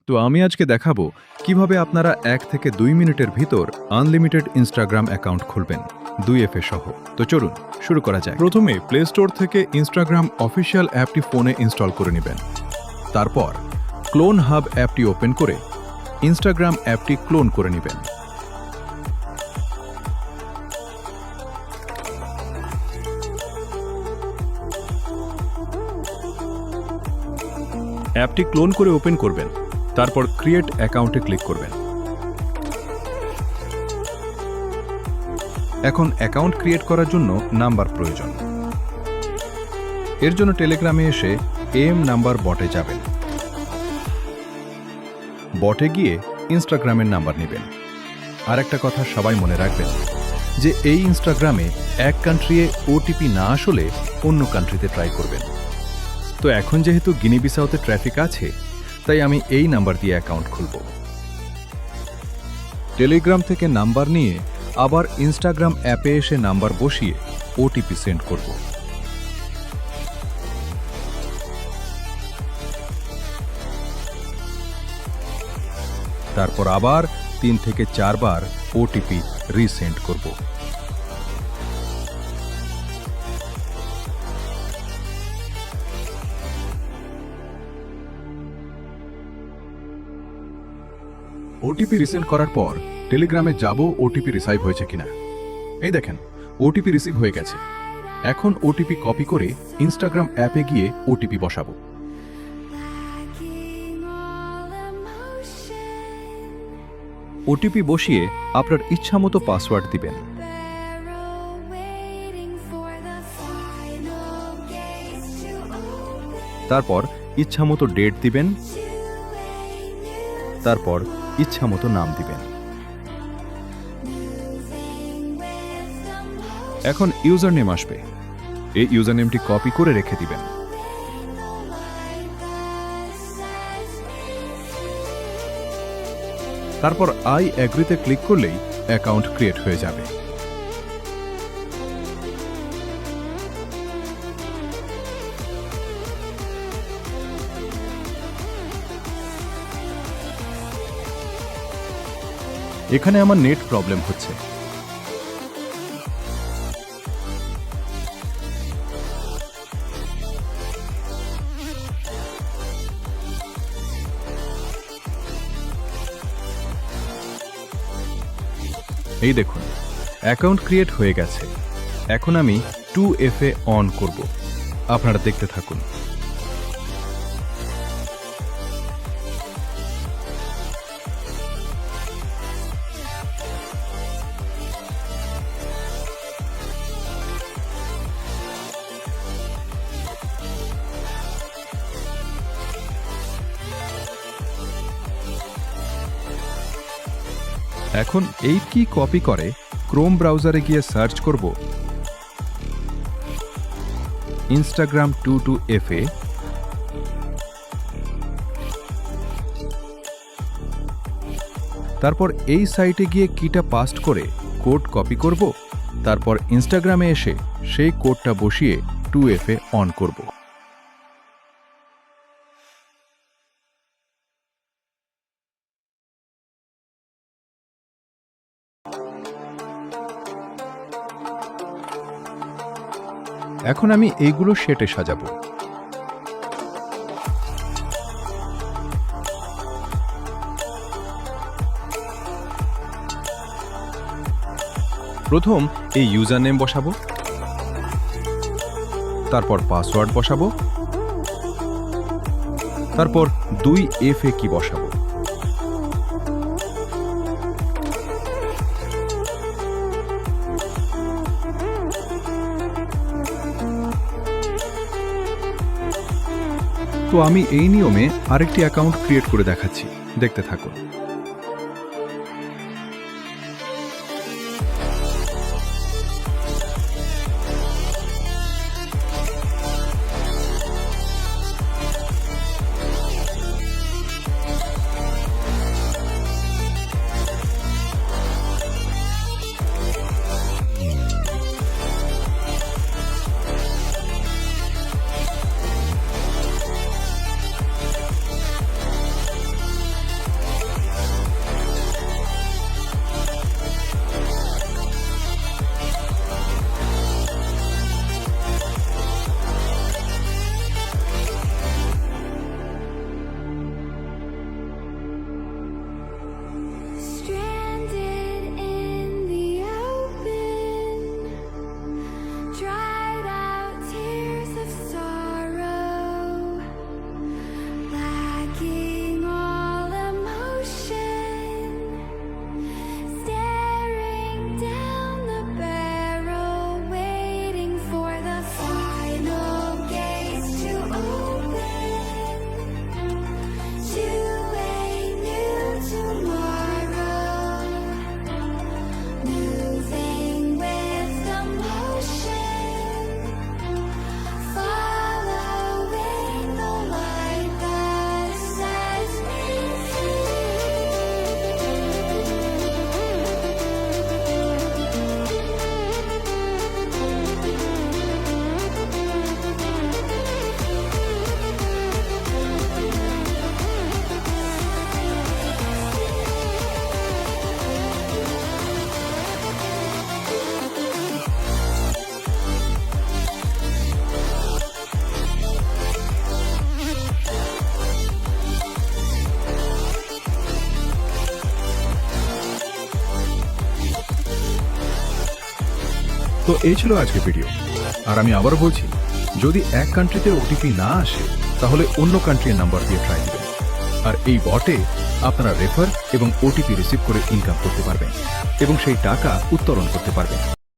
তো আমি আজকে দেখাবো কিভাবে আপনারা 1 থেকে 2 মিনিটের ভিতর আনলিমিটেড ইনস্টাগ্রাম অ্যাকাউন্ট খুলবেন 2FA সহ। তো চলুন শুরু করা যাক। প্রথমে প্লে স্টোর থেকে ইনস্টাগ্রাম অফিসিয়াল অ্যাপটি ফোনে ইনস্টল করে নেবেন। তারপর ক্লোন হাব অ্যাপটি ওপেন করে ইনস্টাগ্রাম অ্যাপটি ক্লোন করে নেবেন। অ্যাপটি ক্লোন করে ওপেন করবেন, তারপর ক্রিয়েট অ্যাকাউন্টে ক্লিক করবেন। এখন অ্যাকাউন্ট ক্রিয়েট করার জন্য নাম্বার প্রয়োজন। এর জন্য টেলিগ্রামে এসে এম নাম্বার বটে যাবেন। বটে গিয়ে ইনস্টাগ্রামের নাম্বার নেবেন। আর একটা কথা সবাই মনে রাখবেন যে এই ইনস্টাগ্রামে এক কান্ট্রিতে ওটিপি না আসলে অন্য কান্ট্রিতে ট্রাই করবেন। তো এখন যেহেতু গিনি বিসাউতে ট্রাফিক আছে, তাই আমি এই নাম্বার দিয়ে অ্যাকাউন্ট খুলব। টেলিগ্রাম থেকে নাম্বার নিয়ে আবার ইনস্টাগ্রাম অ্যাপে এসে নাম্বার বসিয়ে ওটিপি সেন্ড করব। তারপর আবার 3 থেকে 4 বার ওটিপি রিসেন্ড করব। ওটিপি রিসেন্ড করার পর টেলিগ্রামে যাব ওটিপি রিসাইভ হয়েছে কিনা। এই দেখেন, ওটিপি রিসিভ হয়ে গেছে। এখন ওটিপি কপি করে ইনস্টাগ্রাম অ্যাপে গিয়ে ওটিপি বসাবো। ওটিপি বসিয়ে আপনার ইচ্ছামতো পাসওয়ার্ড দিবেন। তারপর ইচ্ছামতো ডেট দিবেন, তারপর ইচ্ছামতো নাম দিবেন। এখন ইউজার নেম আসবে। এই ইউজার নেমটি কপি করে রেখে দিবেন। তারপর আই অ্যাগ্রিতে ক্লিক করলেই অ্যাকাউন্ট ক্রিয়েট হয়ে যাবে। এখানে আমার নেট প্রবলেম হচ্ছে। এই দেখুন, অ্যাকাউন্ট ক্রিয়েট হয়ে গেছে। এখন আমি 2FA অন করব। আপনারা দেখতে থাকুন। এখন এই কি কপি করে ক্রোম ব্রাউজারে গিয়ে সার্চ করব ইনস্টাগ্রাম 22FA। তারপর এই সাইটে গিয়ে কিটা পাস্ট করে কোড কপি করব। তারপর ইনস্টাগ্রামে এসে সেই কোডটা বসিয়ে 2FA অন করব। এখন আমি এইগুলো সেটে সাজাবো। প্রথম এই ইউজার নেম বসাবো, তারপর পাসওয়ার্ড বসাবো, তারপর 2FA কি বসাবো। তো আমি এই নিয়মে আরেকটি অ্যাকাউন্ট ক্রিয়েট করে দেখাচ্ছি, দেখতে থাকুন। তো এই ছিল আজকের ভিডিও। আর আমি আবারও বলছি, যদি এক কান্ট্রিতে ওটিপি না আসে তাহলে অন্য কান্ট্রির নাম্বার দিয়ে ট্রাই দিবেন। আর এই বটে আপনারা রেফার এবং ওটিপি রিসিভ করে ইনকাম করতে পারবেন এবং সেই টাকা উত্তোলন করতে পারবেন।